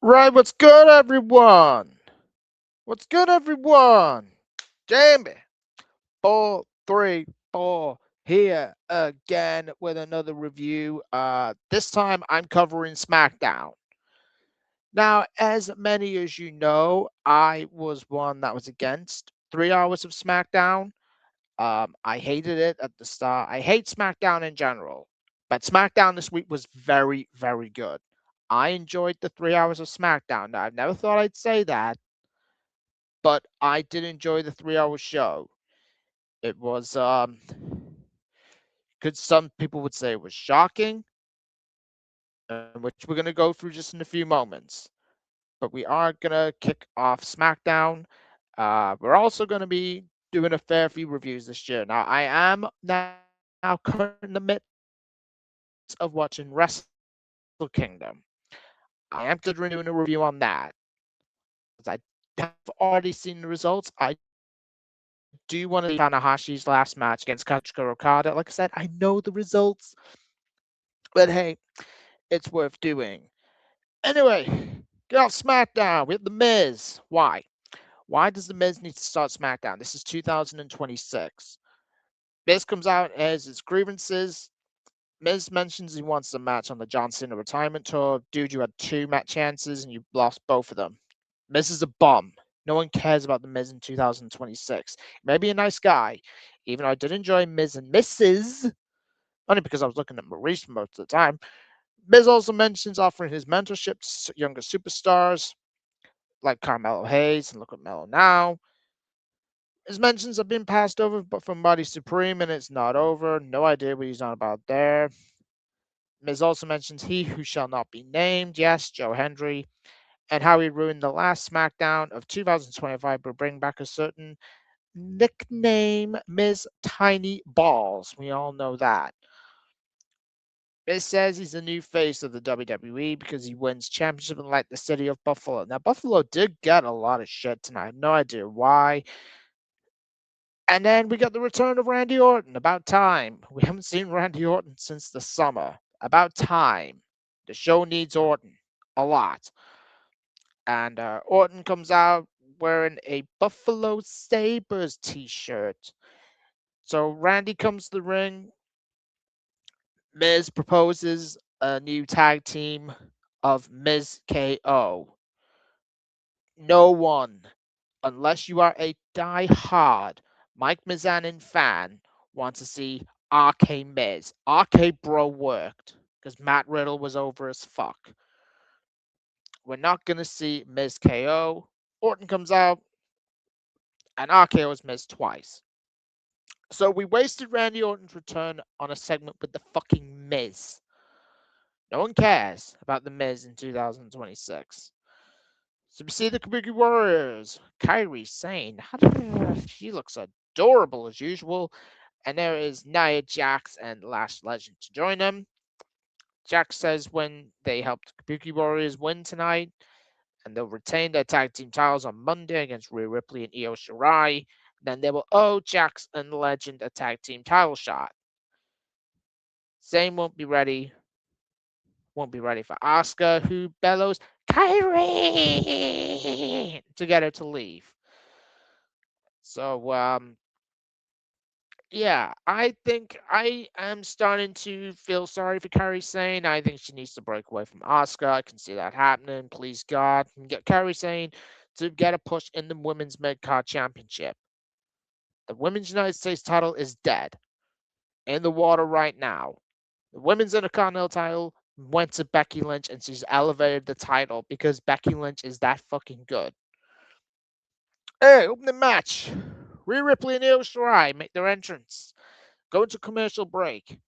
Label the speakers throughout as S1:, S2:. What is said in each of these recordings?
S1: Right, what's good, everyone? What's good, everyone? Jamie, 434 here again with another review. This time I'm covering Smackdown. Now, as many as you know, I was one that was against 3 hours of Smackdown. I hated it at the start. I hate SmackDown in general, but SmackDown this week was very, very good. I enjoyed the 3 hours of SmackDown. Now, I never thought I'd say that, but I did enjoy the 3 hour show. It was could some people would say it was shocking, which we're gonna go through just in a few moments. But we are gonna kick off SmackDown. We're also gonna be doing a fair few reviews this year. Now I am now currently in the midst of watching Wrestle Kingdom. I am considering doing a review on that because I have already seen the results. I do want to see Tanahashi's last match against Kazuchika Okada. Like I said, I know the results, but hey, it's worth doing. Anyway, get off SmackDown. We have The Miz. Why? Why does The Miz need to start SmackDown? This is 2026. Miz comes out as his grievances. Miz mentions he wants a match on the John Cena retirement tour. Dude, you had two match chances and you lost both of them. Miz is a bum. No one cares about the Miz in 2026. Maybe a nice guy, even though I did enjoy Miz and Mrs. Only because I was looking at Maurice most of the time. Miz also mentions offering his mentorship to younger superstars like Carmelo Hayes and look at Melo now. His mentions have been passed over but from Body Supreme and it's not over. No idea what he's on about there. Miz also mentions he who shall not be named, yes, Joe Hendry, and how he ruined the last SmackDown of 2025 by bringing back a certain nickname, Miz Tiny Balls. We all know that. Miz says he's the new face of the WWE because he wins championship in like the city of Buffalo. Now, Buffalo did get a lot of shit tonight. I have no idea why. And then we got the return of Randy Orton. About time. We haven't seen Randy Orton since the summer. About time. The show needs Orton a lot. And Orton comes out wearing a Buffalo Sabres t shirt. So Randy comes to the ring. Miz proposes a new tag team of Miz KO. No one, unless you are a die-hard Mike Mizanin fan, wants to see RK Miz. RK Bro worked because Matt Riddle was over as fuck. We're not going to see Miz KO. Orton comes out and RKO's Miz twice. So we wasted Randy Orton's return on a segment with the fucking Miz. No one cares about the Miz in 2026. So we see the Kabuki Warriors. Kairi Sane. She looks adorable as usual. And there is Nia Jax and Lash Legend to join them. Jax says when they helped Kabuki Warriors win tonight, and they'll retain their tag team titles on Monday against Rhea Ripley and Io Shirai, then they will owe Jax and Legend a tag team title shot. Sane won't be ready for Asuka, who bellows Kyrie to get her to leave. So yeah, I think I am starting to feel sorry for Kairi Sane. I think she needs to break away from Asuka. I can see that happening. Please God, and get Kairi Sane to get a push in the Women's Mid Card Championship. The Women's United States title is dead in the water right now. The Women's Intercontinental title went to Becky Lynch, and she's elevated the title because Becky Lynch is that fucking good. Hey, opening match. Rhea Ripley and Io Shirai make their entrance. Go into commercial break.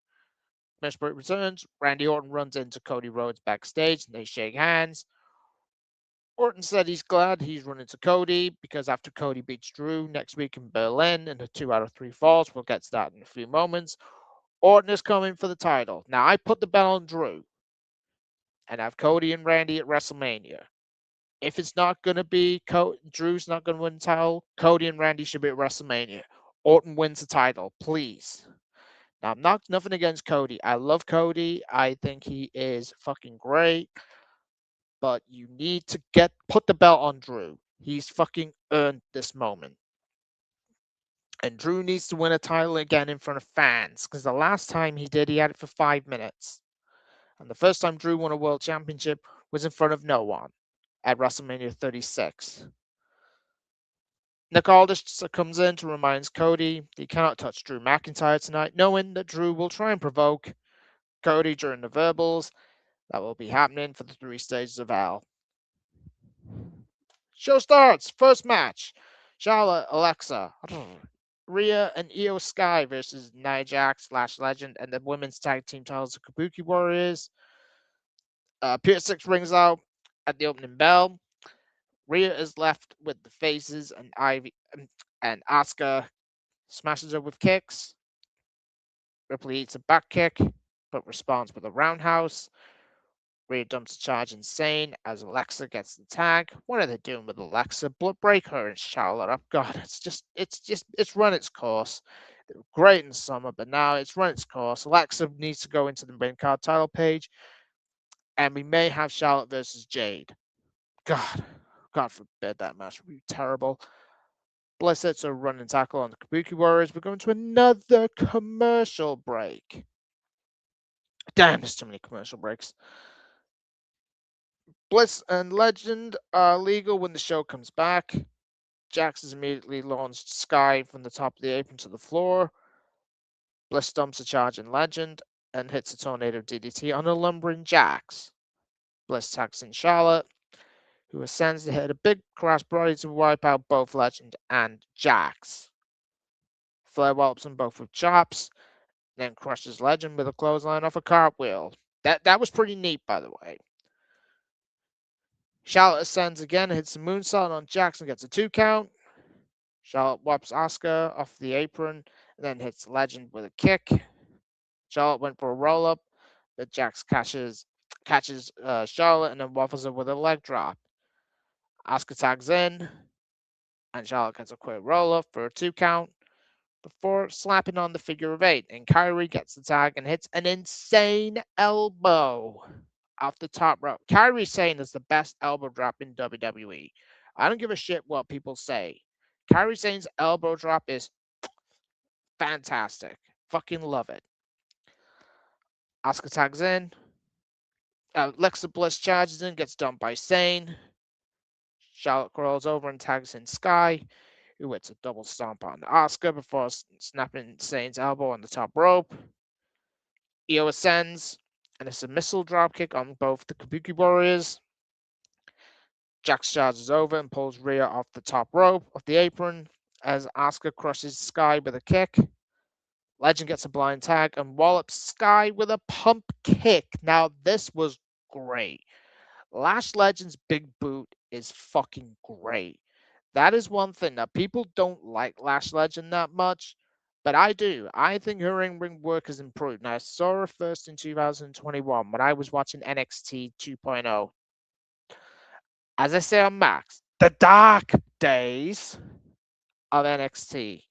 S1: Commercial break returns. Randy Orton runs into Cody Rhodes backstage and they shake hands. Orton said he's glad he's running to Cody because after Cody beats Drew next week in Berlin in the 2 out of 3 falls, we'll get to that in a few moments. Orton is coming for the title. Now, I put the bet on Drew and have Cody and Randy at WrestleMania. If it's not going to be Drew's not going to win the title, Cody and Randy should be at WrestleMania. Orton wins the title, please. Now, I'm not nothing against Cody. I love Cody. I think he is fucking great. but you need to put the belt on Drew. He's fucking earned this moment. And Drew needs to win a title again in front of fans, because the last time he did, he had it for 5 minutes. And the first time Drew won a world championship was in front of no one at WrestleMania 36. Nick Aldis comes in to remind Cody he cannot touch Drew McIntyre tonight, knowing that Drew will try and provoke Cody during the verbals that will be happening for the 3 stages of hell. Show starts. First match. Charlotte, Alexa, Rhea, and Io Sky versus Nia Jax, Lash Legend, and the women's tag team titles of Kabuki Warriors. Pier 6 rings out at the opening bell. Rhea is left with the faces, and and Asuka smashes her with kicks. Ripley eats a back kick, but responds with a roundhouse. Rhea dumps a charge insane as Alexa gets the tag. What are they doing with Alexa? Break her and Charlotte up. God, it's run its course. They were great in the summer, but now it's run its course. Alexa needs to go into the main card title page, and we may have Charlotte versus Jade. God forbid that match would be terrible. Bliss hits a running tackle on the Kabuki Warriors. We're going to another commercial break. Damn, there's too many commercial breaks. Bliss and Legend are legal when the show comes back. Jax has immediately launched Sky from the top of the apron to the floor. Bliss dumps a charge in Legend and hits a tornado DDT on a lumbering Jax. Bliss tags in Charlotte, who ascends to hit a big crash body to wipe out both Legend and Jax. Flair whelps them both with chops, then crushes Legend with a clothesline off a cartwheel. That was pretty neat, by the way. Charlotte ascends again, hits a moonsault on Jax and gets a 2 count. Charlotte wipes Asuka off the apron and then hits Legend with a kick. Charlotte went for a roll up, but Jax catches Charlotte and then waffles her with a leg drop. Asuka tags in, and Charlotte gets a quick roll up for a 2 count before slapping on the figure of 8. And Kairi gets the tag and hits an insane elbow off the top rope. Kairi Sane is the best elbow drop in WWE. I don't give a shit what people say. Kairi Sane's elbow drop is fantastic. Fucking love it. Asuka tags in. Alexa Bliss charges in, gets dumped by Sane. Charlotte crawls over and tags in Sky, who hits a double stomp on Asuka before snapping Sane's elbow on the top rope. Io ascends, and it's a missile dropkick on both the Kabuki Warriors. Jax charges over and pulls Rhea off the top rope of the apron as Asuka crushes Sky with a kick. Legend gets a blind tag and wallops Sky with a pump kick. Now, this was great. Lash Legend's big boot is fucking great. That is one thing that people don't like Lash Legend that much, but I do. I think her in-ring work has improved. Now, I saw her first in 2021 when I was watching NXT 2.0. As I say on Max, the dark days of NXT.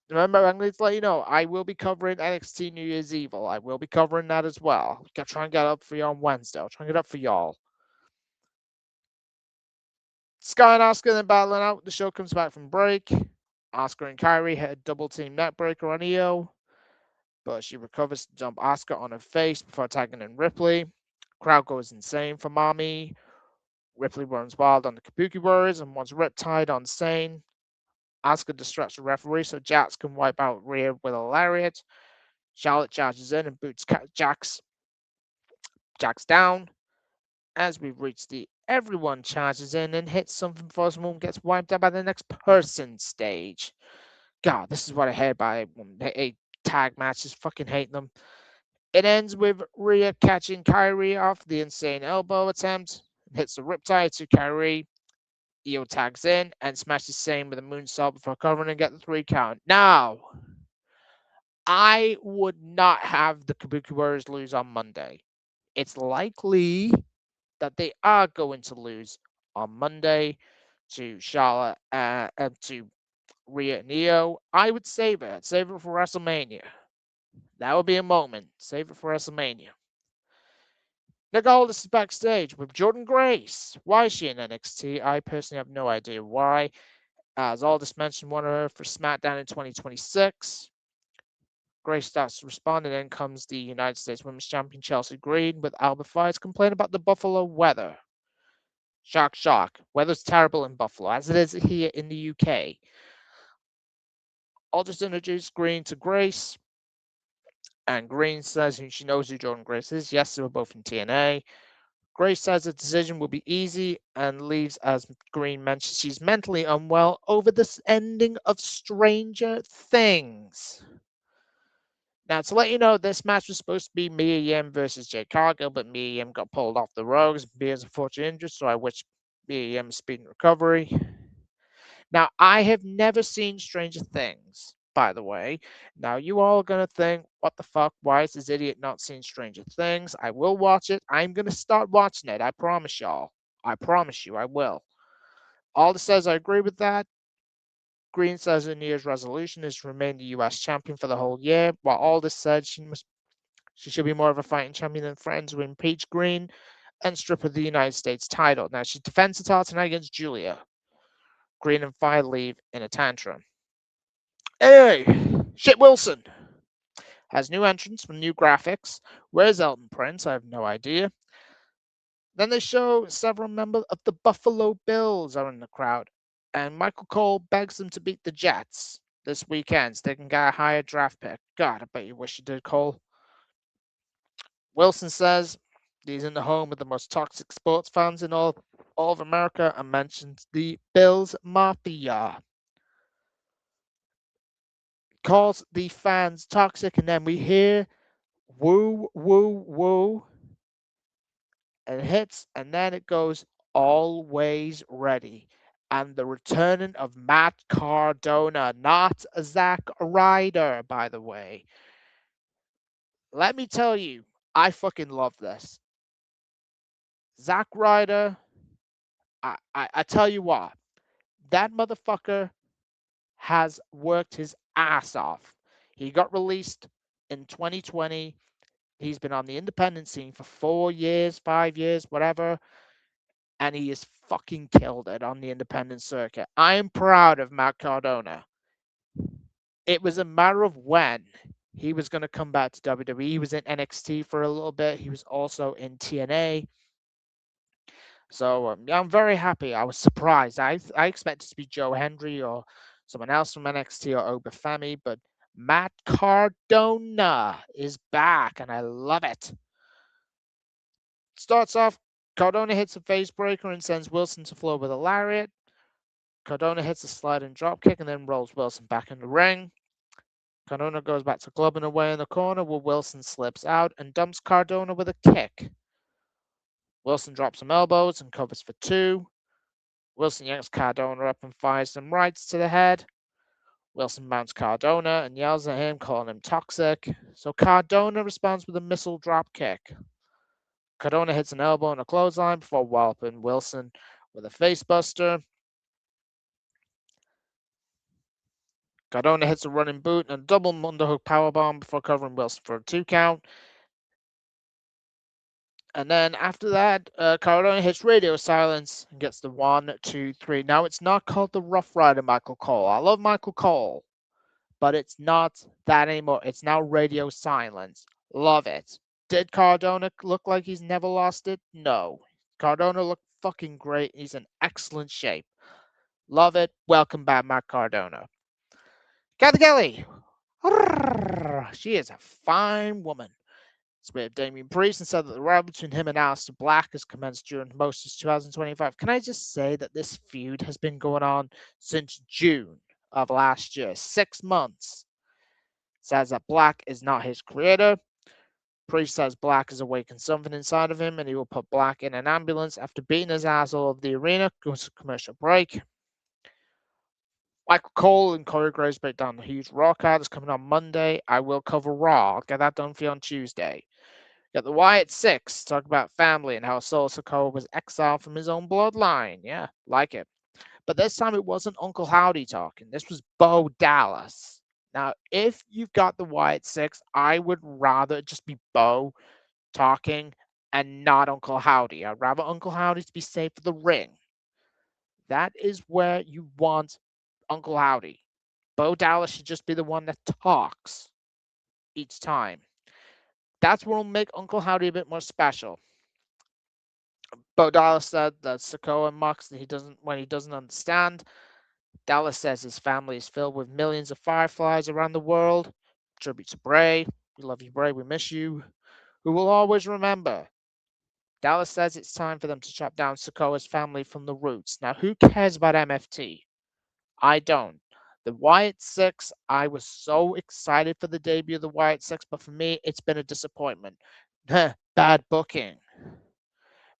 S1: Remember, I'm going to let you know, I will be covering NXT New Year's Evil. I will be covering that as well. I'll try and get up for you on Wednesday. I'll try and get up for y'all. Sky and Asuka then battling out. The show comes back from break. Asuka and Kairi hit a double team neckbreaker on Io, but she recovers to dump Asuka on her face before tagging in Ripley. Crowd goes insane for Mommy. Ripley runs wild on the Kabuki Warriors and wants Riptide on Sane. Asuka distracts the referee so Jax can wipe out Rhea with a lariat. Charlotte charges in and boots Jax down. As we reach the everyone charges in and hits something before someone gets wiped out by the next person stage. God, this is what I hate by tag matches. Fucking hate them. It ends with Rhea catching Kairi off the insane elbow attempt. Hits the riptide to Kairi. Io tags in and smashes Sane with a moonsault before covering and get the 3 count. Now, I would not have the Kabuki Warriors lose on Monday. It's likely that they are going to lose on Monday to Charlotte, to Rhea and Io. I would save it. Save it for WrestleMania. That would be a moment. Save it for WrestleMania. Nick Aldis is backstage with Jordan Grace. Why is she in NXT? I personally have no idea why. As Aldis mentioned, wanted her for SmackDown in 2026. Grace starts responding, then comes the United States Women's Champion Chelsea Green with Albert Fies complaining about the Buffalo weather. Shock, shock. Weather's terrible in Buffalo, as it is here in the UK. Aldis introduced Green to Grace, and Green says she knows who Jordan Grace is. Yes, they were both in TNA. Grace says the decision will be easy and leaves as Green mentions she's mentally unwell over this ending of Stranger Things. Now, to let you know, this match was supposed to be Mia Yim versus Jade Cargill, but Mia Yim got pulled off the ropes. Mia's unfortunately injured, so I wish Mia Yim speed and recovery. Now, I have never seen Stranger Things, by the way. Now, you all are going to think, what the fuck? Why is this idiot not seeing Stranger Things? I will watch it. I'm going to start watching it. I promise y'all. I promise you, I will. Alda says I agree with that. Green says her New Year's resolution is to remain the US champion for the whole year, while Alda said she should be more of a fighting champion than friends who impeach Green and strip her the United States title. Now, she defends the title tonight against Julia. Green and Fi leave in a tantrum. Anyway, Shit Wilson has new entrants with new graphics. Where's Elton Prince? I have no idea. Then they show several members of the Buffalo Bills are in the crowd, and Michael Cole begs them to beat the Jets this weekend so they can get a higher draft pick. God, I bet you wish you did, Cole. Wilson says he's in the home of the most toxic sports fans in all of America and mentions the Bills Mafia. Calls the fans toxic, and then we hear woo, woo, woo, and it hits, and then it goes always ready. And the returning of Matt Cardona, not Zack Ryder, by the way. Let me tell you, I fucking love this. Zack Ryder, I tell you what, that motherfucker has worked his ass off. He got released in 2020. He's been on the independent scene for 4 years, 5 years, whatever, and he has fucking killed it on the independent circuit. I am proud of Matt Cardona. It was a matter of when he was going to come back to WWE. He was in NXT for a little bit. He was also in TNA. So yeah, I'm very happy. I was surprised. I expected it to be Joe Hendry or someone else from NXT or Obafemi, but Matt Cardona is back, and I love it. Starts off, Cardona hits a face breaker and sends Wilson to floor with a lariat. Cardona hits a slide and drop kick and then rolls Wilson back in the ring. Cardona goes back to clubbing away in the corner where Wilson slips out and dumps Cardona with a kick. Wilson drops some elbows and covers for two. Wilson yanks Cardona up and fires some rights to the head. Wilson mounts Cardona and yells at him, calling him toxic. So Cardona responds with a missile drop kick. Cardona hits an elbow and a clothesline before walloping Wilson with a facebuster. Cardona hits a running boot and a double underhook powerbomb before covering Wilson for a 2 count. And then after that, Cardona hits radio silence and gets the 1, 2, 3. Now, it's not called the Rough Rider Michael Cole. I love Michael Cole, but it's not that anymore. It's now radio silence. Love it. Did Cardona look like he's never lost it? No. Cardona looked fucking great. He's in excellent shape. Love it. Welcome back, Matt Cardona. Kathy Kelly. She is a fine woman. With Damian Priest and said that the rivalry between him and Aleister Black has commenced during most of 2025. Can I just say that this feud has been going on since June of last year, 6 months? Says that Black is not his creator. Priest says Black has awakened something inside of him and he will put Black in an ambulance after beating his ass all over the arena. Goes to commercial break. Michael Cole and Corey Graves break down the huge Raw card is coming on Monday. I will cover Raw. I'll get that done for you on Tuesday. Got the Wyatt Six, talk about family and how Solo Sikoa was exiled from his own bloodline. Yeah, like it. But this time it wasn't Uncle Howdy talking. This was Bo Dallas. Now, if you've got the Wyatt Six, I would rather just be Bo talking and not Uncle Howdy. I'd rather Uncle Howdy to be safe for the ring. That is where you want Uncle Howdy. Bo Dallas should just be the one that talks each time. That's what will make Uncle Howdy a bit more special. Bo Dallas said that Sokoa mocks that when he doesn't understand. Dallas says his family is filled with millions of fireflies around the world. Tribute to Bray. We love you, Bray. We miss you. Who will always remember. Dallas says it's time for them to chop down Sokoa's family from the roots. Now, who cares about MFT? I don't. The Wyatt Six, I was so excited for the debut of the Wyatt Six, but for me, it's been a disappointment. Bad booking.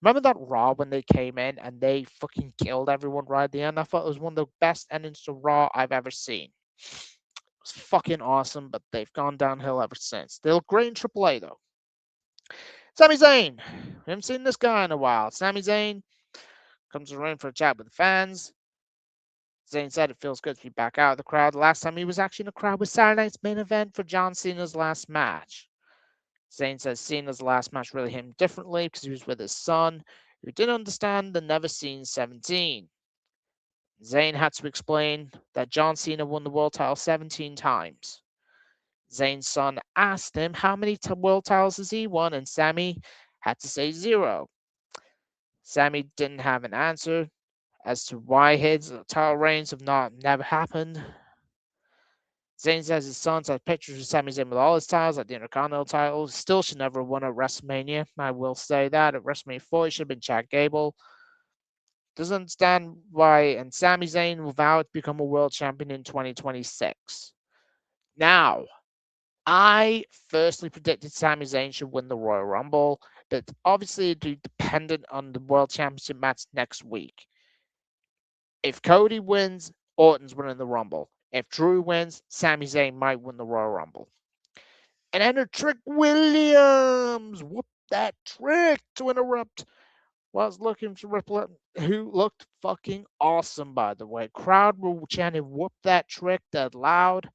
S1: Remember that Raw when they came in and they fucking killed everyone right at the end? I thought it was one of the best endings to Raw I've ever seen. It was fucking awesome, but they've gone downhill ever since. They look great in AAA though. Sami Zayn. We haven't seen this guy in a while. Sami Zayn comes to the ring for a chat with the fans. Zayn said it feels good to be back out of the crowd. Last time he was actually in the crowd was Saturday night's main event for John Cena's last match. Zayn says Cena's last match really hit him differently because he was with his son, who didn't understand the never seen 17. Zayn had to explain that John Cena won the world title 17 times. Zayn's son asked him how many world titles has he won, and Sami had to say 0. Sami didn't have an answer as to why his title reigns have never happened. Zayn says his sons had pictures of Sami Zayn with all his titles, like the Intercontinental title. Still should never have won at WrestleMania. I will say that. At WrestleMania 4, it should have been Chad Gable. Doesn't understand why, and Sami Zayn will vow to become a world champion in 2026. Now, I firstly predicted Sami Zayn should win the Royal Rumble, but obviously it'd be dependent on the World Championship match next week. If Cody wins, Orton's winning the Rumble. If Drew wins, Sami Zayn might win the Royal Rumble. And enter Trick Williams. Whoop that trick to interrupt. Was looking for Ripple, who looked fucking awesome, by the way. Crowd were chanting, whoop that trick that loud.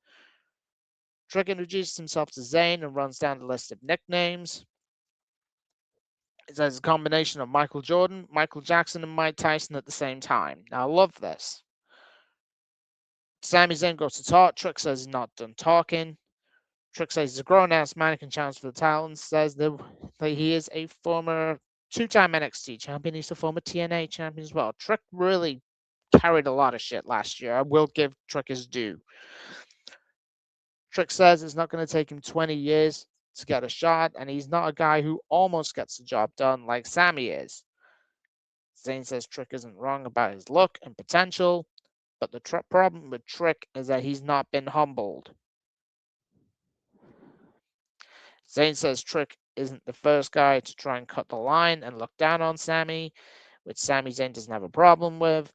S1: Trick introduces himself to Zayn and runs down the list of nicknames. It says a combination of Michael Jordan, Michael Jackson, and Mike Tyson at the same time. Now, I love this. Sami Zayn goes to talk. Trick says he's not done talking. Trick says he's a grown-ass man who can challenge for the title and says that he is a former two-time NXT champion. He's a former TNA champion as well. Trick really carried a lot of shit last year. I will give Trick his due. Trick says it's not going to take him 20 years to get a shot, and he's not a guy who almost gets the job done like Sami is. Zayn says Trick isn't wrong about his look and potential, but the problem with Trick is that he's not been humbled. Zayn says Trick isn't the first guy to try and cut the line and look down on Sami, which Sami Zayn doesn't have a problem with.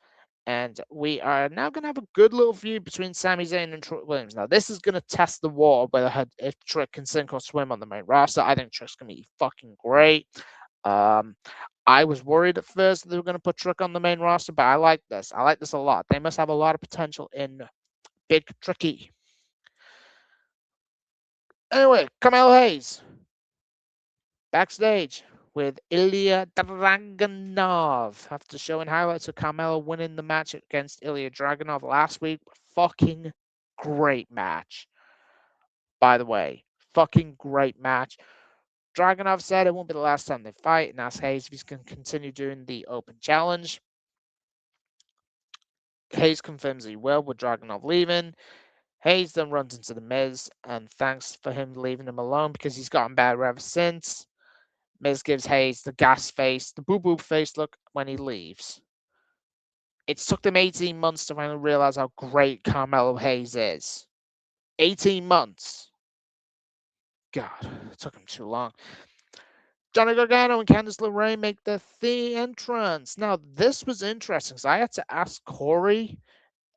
S1: And we are now going to have a good little feud between Sami Zayn and Trick Williams. Now, this is going to test the water whether if Trick can sink or swim on the main roster. I think Trick's going to be fucking great. I was worried at first that they were going to put Trick on the main roster, but I like this. I like this a lot. They must have a lot of potential in Big Tricky. Anyway, Carmelo Hayes backstage with Ilya Dragunov after showing highlights of Carmelo winning the match against Ilya Dragunov last week. Fucking great match, by the way. Fucking great match. Dragunov said it won't be the last time they fight and asked Hayes if he's going to continue doing the open challenge. Hayes confirms he will, with Dragunov leaving. Hayes then runs into The Miz and thanks for him leaving him alone because he's gotten better ever since. Miz gives Hayes the gas face, the boo-boo face look when he leaves. It's took them 18 months to finally realize how great Carmelo Hayes is. 18 months. God, it took him too long. Johnny Gargano and Candice LeRae make the entrance. Now, this was interesting because I had to ask Corey,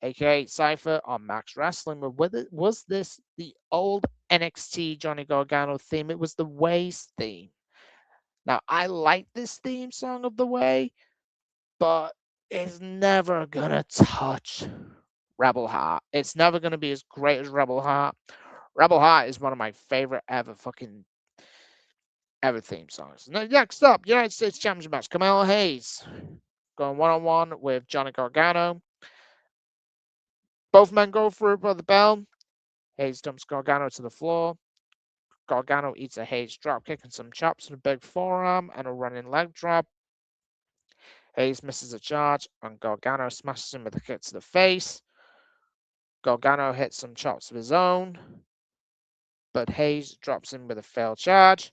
S1: aka Cypher, on Max Wrestling, was this the old NXT Johnny Gargano theme? It was the Ways theme. Now, I like this theme song of The Way, but it's never going to touch Rebel Heart. It's never going to be as great as Rebel Heart. Rebel Heart is one of my favorite ever fucking ever theme songs. Next up, United States Championship match. Carmelo Hayes going one-on-one with Johnny Gargano. Both men go for the bell. Hayes dumps Gargano to the floor. Gargano eats a Hayes drop kick and some chops with a big forearm and a running leg drop. Hayes misses a charge and Gargano smashes him with a kick to the face. Gargano hits some chops of his own, but Hayes drops him with a failed charge.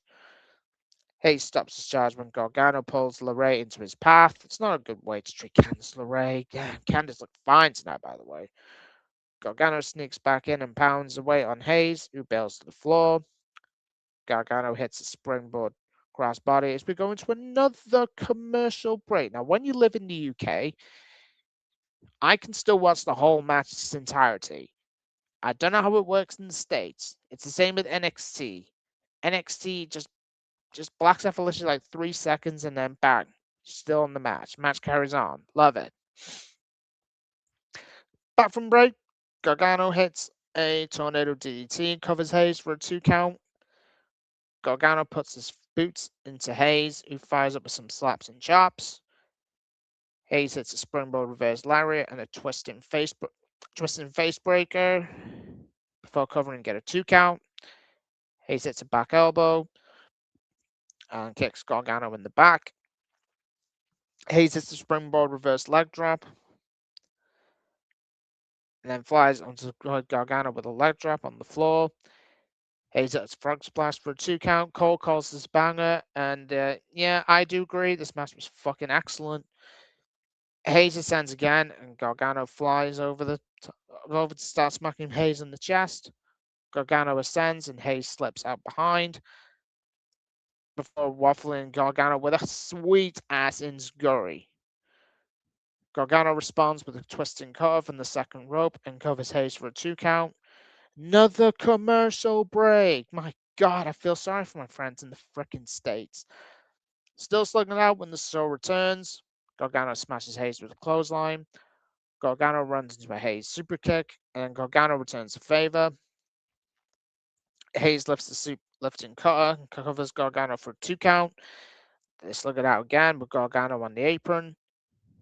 S1: Hayes stops his charge when Gargano pulls LeRae into his path. It's not a good way to treat Candice LeRae. Candice looked fine tonight, by the way. Gargano sneaks back in and pounds away on Hayes, who bails to the floor. Gargano hits a springboard crossbody as we go into another commercial break. Now, when you live in the UK, I can still watch the whole match in its entirety. I don't know how it works in the States. It's the same with NXT. NXT just blacks out for literally like 3 seconds and then bang, still in the match. Match carries on. Love it. Back from break, Gargano hits a tornado DDT and covers Hayes for a 2 count. Gargano puts his boots into Hayes, who fires up with some slaps and chops. Hayes hits a springboard reverse lariat and a twisting face breaker before covering and get a 2 count. Hayes hits a back elbow and kicks Gargano in the back. Hayes hits the springboard reverse leg drop and then flies onto Gargano with a leg drop on the floor. Hayes hits frog splash for a 2 count. Cole calls this banger, and yeah, I do agree. This match was fucking excellent. Hayes ascends again, and Gargano flies over to start smacking Hayes in the chest. Gargano ascends, and Hayes slips out behind before waffling Gargano with a sweet ass enziguri. Gargano responds with a twisting cutter from the second rope and covers Hayes for a 2 count. Another commercial break. My God, I feel sorry for my friends in the frickin' States. Still slugging it out when the show returns. Gargano smashes Hayes with a clothesline. Gargano runs into a Hayes super kick, and Gargano returns the favor. Hayes lifts the lifting cutter and covers Gargano for a 2 count. They slug it out again with Gargano on the apron.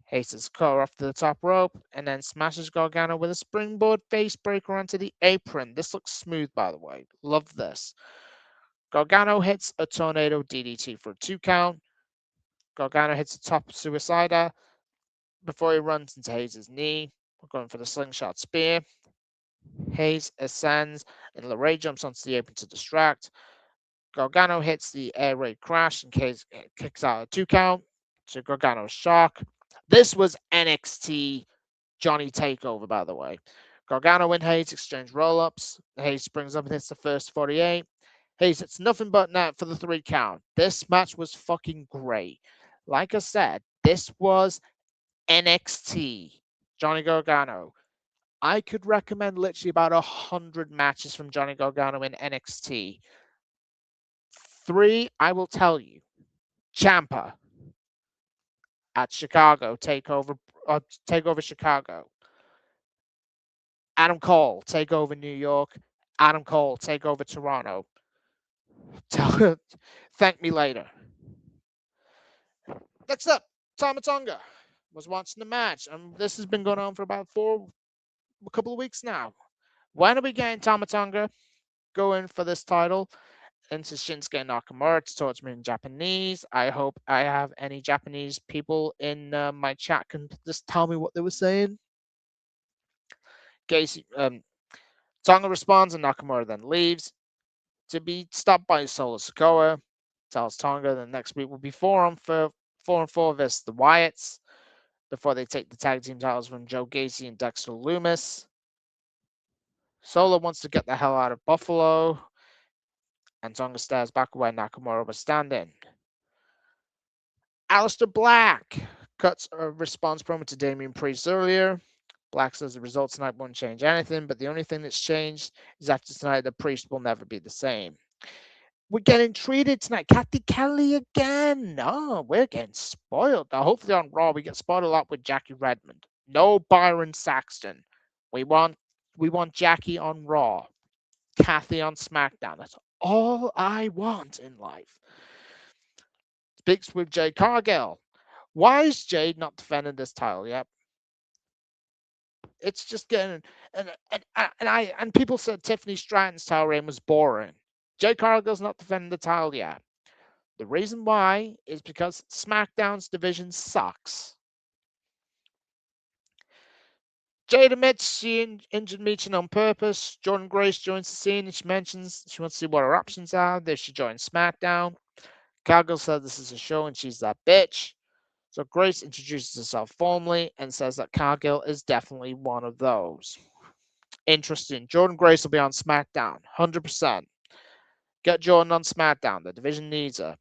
S1: Hayes hits cutter off to the top rope and then smashes Gargano with a springboard face breaker onto the apron. This looks smooth, by the way. Love this. Gargano hits a tornado DDT for a 2 count. Gargano hits a top suicider before he runs into Hayes' knee. We're going for the slingshot spear. Hayes ascends and LeRae jumps onto the apron to distract. Gargano hits the air raid crash and kicks out a 2 count to Gargano's shock. This was NXT Johnny Takeover, by the way. Gargano and Hayes exchange roll-ups. Hayes springs up and hits the first 48. Hayes hits nothing but net for the 3 count. This match was fucking great. Like I said, this was NXT Johnny Gargano. I could recommend literally about 100 matches from Johnny Gargano in NXT. 3, I will tell you. Ciampa at Chicago, Takeover Chicago. Adam Cole, Takeover New York. Adam Cole, Takeover Toronto. Thank me later. Next up, Tama Tonga was watching the match, and this has been going on for about a couple of weeks now. When are we getting Tama Tonga going for this title into Shinsuke Nakamura to talk to me in Japanese? I hope I have any Japanese people in my chat can just tell me what they were saying. Tonga responds and Nakamura then leaves to be stopped by Solo Sikoa. Tells Tonga the next week will be 4-on-4 versus the Wyatts before they take the tag team titles from Joe Gacy and Dexter Lumis. Solo wants to get the hell out of Buffalo, and Tonga stares back where Nakamura was standing. Aleister Black cuts a response promo to Damian Priest earlier. Black says the result tonight won't change anything, but the only thing that's changed is after tonight the Priest will never be the same. We're getting treated tonight. Kathy Kelly again. No, we're getting spoiled. Now, hopefully on Raw we get spoiled a lot with Jackie Redmond. No Byron Saxton. We want Jackie on Raw. Kathy on SmackDown. That's all I want in life. Speaks with Jade Cargill. Why is Jade not defending this title yet? It's just getting and people said Tiffany Stratton's title reign was boring. Jade Cargill's not defending the title yet. The reason why is because SmackDown's division sucks. Jade admits she injured Meechin on purpose. Jordan Grace joins the scene and she mentions she wants to see what her options are. They should join SmackDown. Cargill said this is a show and she's that bitch. So Grace introduces herself formally and says that Cargill is definitely one of those. Interesting. Jordan Grace will be on SmackDown, 100%. Get Jordan on SmackDown. The division needs her.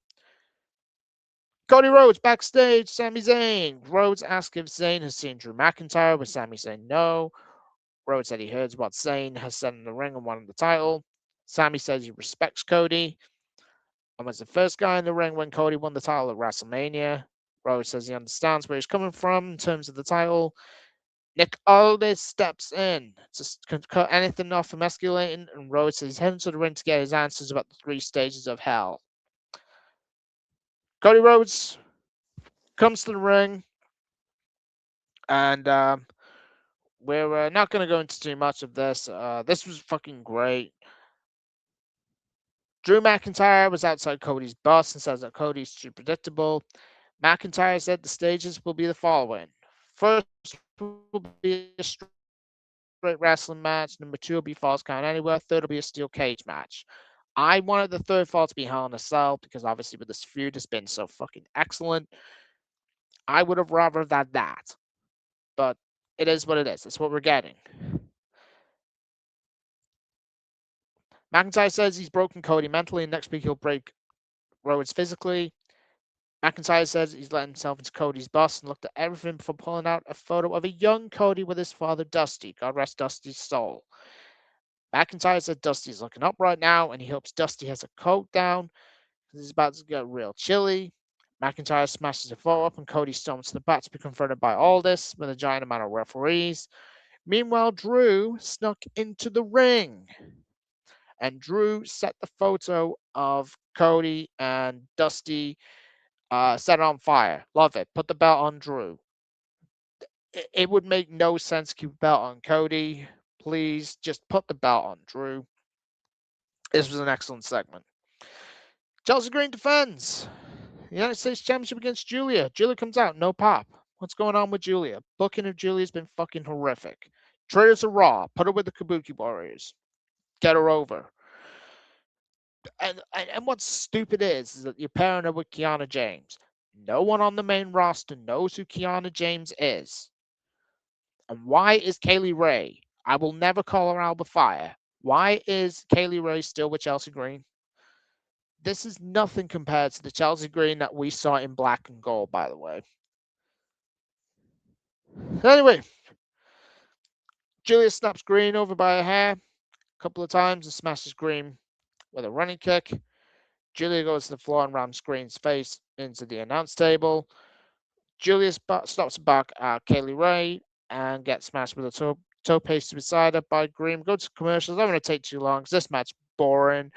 S1: Cody Rhodes backstage, Sami Zayn. Rhodes asks if Zayn has seen Drew McIntyre, with Sami saying no. Rhodes said he heard what Zayn has said in the ring and wanted the title. Sami says he respects Cody and was the first guy in the ring when Cody won the title at WrestleMania. Rhodes says he understands where he's coming from in terms of the title. Nick Aldis steps in to cut anything off from escalating, and Rhodes says he's heading to the ring to get his answers about the 3 stages of hell. Cody Rhodes comes to the ring, and we're not going to go into too much of this. This was fucking great. Drew McIntyre was outside Cody's bus and says that Cody's too predictable. McIntyre said the stages will be the following. First will be a straight wrestling match. Number 2 will be Falls Count Anywhere. Third will be a steel cage match. I wanted the third fall to be Hell in a Cell because obviously with this feud has been so fucking excellent. I would have rather that. But it is what it is. It's what we're getting. McIntyre says he's broken Cody mentally, and next week he'll break Rhodes physically. McIntyre says he's let himself into Cody's bus and looked at everything before pulling out a photo of a young Cody with his father, Dusty. God rest Dusty's soul. McIntyre said Dusty's looking up right now, and he hopes Dusty has a coat down because it's about to get real chilly. McIntyre smashes a photo up, and Cody storms to the back to be confronted by Aldis with a giant amount of referees. Meanwhile, Drew snuck into the ring, and Drew set the photo of Cody and Dusty, set it on fire. Love it. Put the belt on Drew. It would make no sense to keep the belt on Cody. Please just put the belt on Drew. This was an excellent segment. Chelsea Green defends the United States Championship against Julia. Julia comes out, no pop. What's going on with Julia? Booking of Julia's been fucking horrific. Trade her to Raw. Put her with the Kabuki Warriors. Get her over. And what's stupid is that you're pairing her with Kiana James. No one on the main roster knows who Kiana James is. And why is Kaylee Ray? I will never call her Alba Fire. Why is Kaylee Ray still with Chelsea Green? This is nothing compared to the Chelsea Green that we saw in black and gold, by the way. Anyway, Julia snaps Green over by her hair a couple of times and smashes Green with a running kick. Julia goes to the floor and rams Green's face into the announce table. Julia stops back at Kaylee Ray and gets smashed with a toe paste beside her by Green. Go to commercials. I don't want to take too long because this match boring.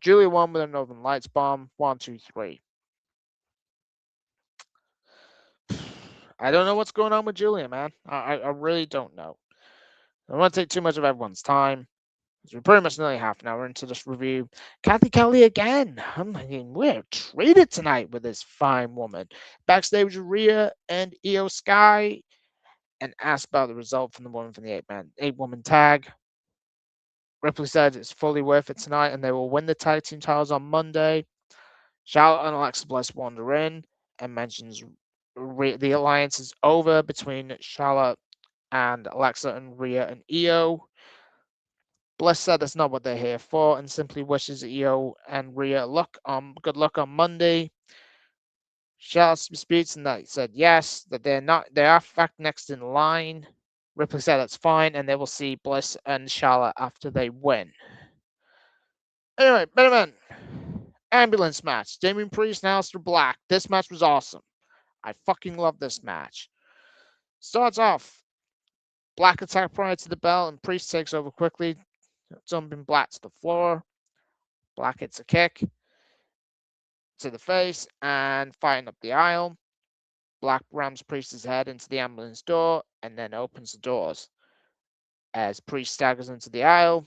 S1: Julia won with a Northern Lights bomb. 1, 2, 3. I don't know what's going on with Julia, man. I really don't know. I don't want to take too much of everyone's time. We're pretty much nearly half an hour into this review. Kathy Kelly again. I'm thinking we're treated tonight with this fine woman. Backstage with Rhea and Io Sky and asked about the result from the woman from the 8-woman tag. Ripley said it's fully worth it tonight and they will win the tag team titles on Monday. Charlotte and Alexa Bliss wander in and mentions the alliance is over between Charlotte and Alexa and Rhea and Io. Bliss said that's not what they're here for and simply wishes Io and Rhea good luck on Monday. Charlotte disputes and that said yes, that they are in fact next in line. Ripley said that's fine and they will see Bliss and Charlotte after they win. Anyway, main event. Ambulance match. Damian Priest and Aleister Black. This match was awesome. I fucking love this match. Starts off. Black attack prior to the bell and Priest takes over quickly, dumping Black to the floor. Black hits a kick. to the face and fighting up the aisle. Black rams Priest's head into the ambulance door and then opens the doors. As Priest staggers into the aisle,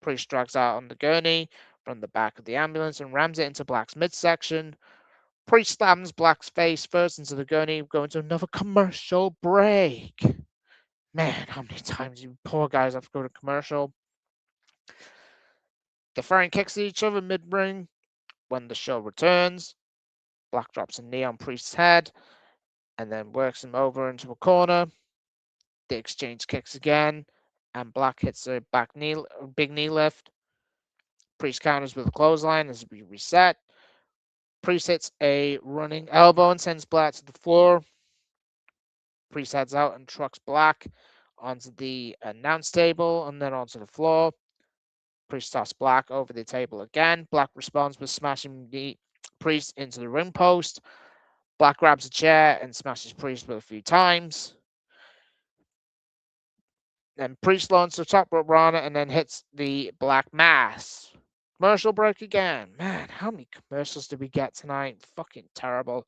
S1: Priest drags out on the gurney from the back of the ambulance and rams it into Black's midsection. Priest slams Black's face first into the gurney, going to another commercial break. Man, how many times you poor guys have to go to commercial? The throwing kicks at each other mid-ring. When the show returns, Black drops a knee on Priest's head and then works him over into a corner. They exchange kicks again, and Black hits a big knee lift. Priest counters with a clothesline as we reset. Priest hits a running elbow and sends Black to the floor. Priest heads out and trucks Black onto the announce table and then onto the floor. Priest tosses Black over the table again. Black responds with smashing the Priest into the ring post. Black grabs a chair and smashes Priest with a few times. Then Priest launches the top rope Rana and then hits the Black Mass. Commercial break again. Man, how many commercials did we get tonight? Fucking terrible.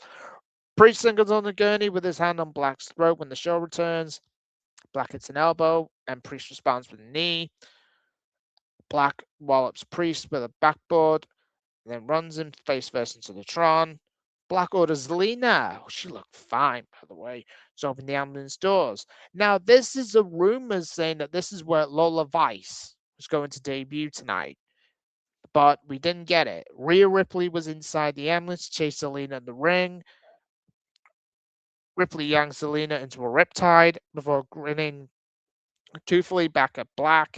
S1: Priest singles on the gurney with his hand on Black's throat when the show returns. Black hits an elbow and Priest responds with a knee. Black wallops Priest with a backboard and then runs him face first into the Tron. Black orders Zelina. She looked fine, by the way, to open the ambulance doors. Now, this is a rumor saying that this is where Lola Vice was going to debut tonight, but we didn't get it. Rhea Ripley was inside the ambulance, chased Zelina in the ring. Ripley yanks Zelina into a riptide before grinning toothfully back at Black.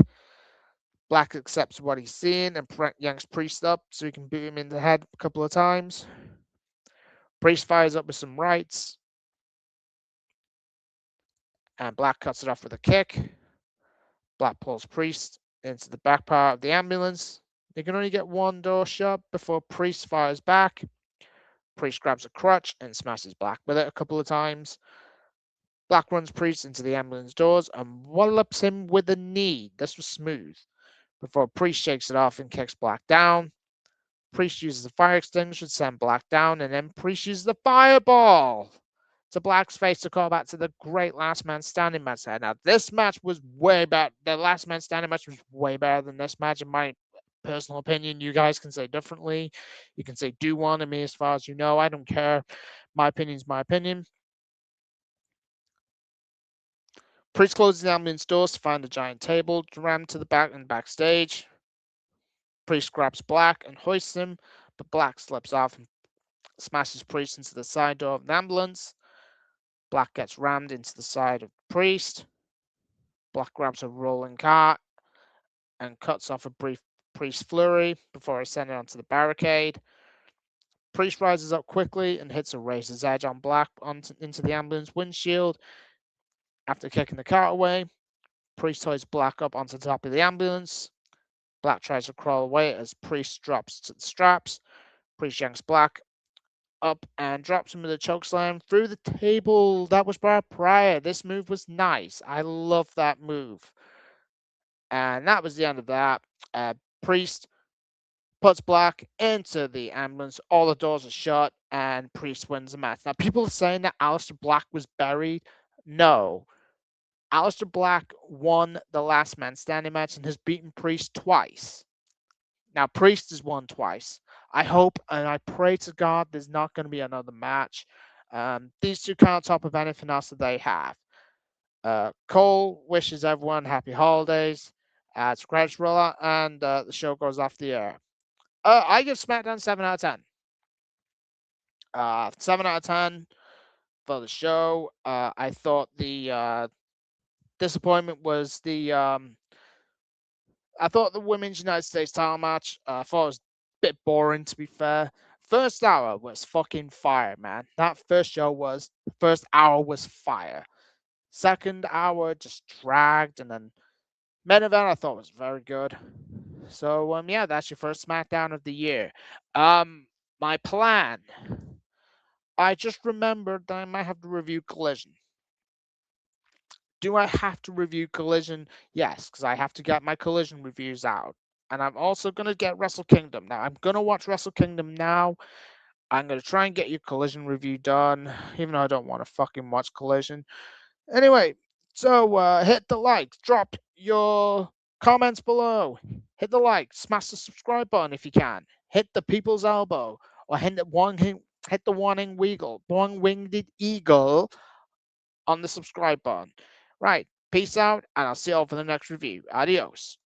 S1: Black accepts what he's seeing and yanks Priest up so he can boot him in the head a couple of times. Priest fires up with some rights. And Black cuts it off with a kick. Black pulls Priest into the back part of the ambulance. They can only get one door shut before Priest fires back. Priest grabs a crutch and smashes Black with it a couple of times. Black runs Priest into the ambulance doors and wallops him with a knee. This was smooth. Before Priest shakes it off and kicks Black down. Priest uses the fire extinguisher to send Black down, and then Priest uses the fireball to Black's face to call back to the great Last Man Standing match. Now, this match was way better. The Last Man Standing match was way better than this match, in my personal opinion. You guys can say differently. You can say do one of me as far as you know. I don't care. My opinion's my opinion. Priest closes the ambulance doors to find a giant table rammed to the back and backstage. Priest grabs Black and hoists him, but Black slips off and smashes Priest into the side door of the ambulance. Black gets rammed into the side of Priest. Black grabs a rolling cart and cuts off a brief Priest flurry before ascending onto the barricade. Priest rises up quickly and hits a razor's edge on Black into the ambulance windshield. After kicking the cart away, Priest hoists Black up onto the top of the ambulance. Black tries to crawl away as Priest drops to the straps. Priest yanks Black up and drops him with a chokeslam through the table that was brought prior. This move was nice. I love that move. And that was the end of that. Priest puts Black into the ambulance. All the doors are shut, and Priest wins the match. Now, people are saying that Aleister Black was buried. No. Aleister Black won the Last Man Standing match and has beaten Priest twice. Now, Priest has won twice. I hope and I pray to God there's not going to be another match. These two can't top of anything else that they have. Cole wishes everyone happy holidays. It's a credits roller, and the show goes off the air. I give SmackDown 7 out of 10. 7 out of 10 for the show. I thought the disappointment was I thought the Women's United States title match, I thought it was a bit boring, to be fair. First hour was fucking fire, man. That first hour was fire. Second hour just dragged, and then main event I thought was very good. So, yeah, that's your first SmackDown of the year. My plan. I just remembered that I might have to review Collision. Do I have to review Collision? Yes, because I have to get my Collision reviews out. and I'm also gonna get Wrestle Kingdom. Now I'm gonna watch Wrestle Kingdom now. I'm gonna try and get your Collision review done, even though I don't want to fucking watch Collision. Anyway, so hit the like, drop your comments below, hit the like, smash the subscribe button if you can, hit the people's elbow, or hit the one-winged eagle on the subscribe button. Right, peace out, and I'll see you all for the next review. Adios.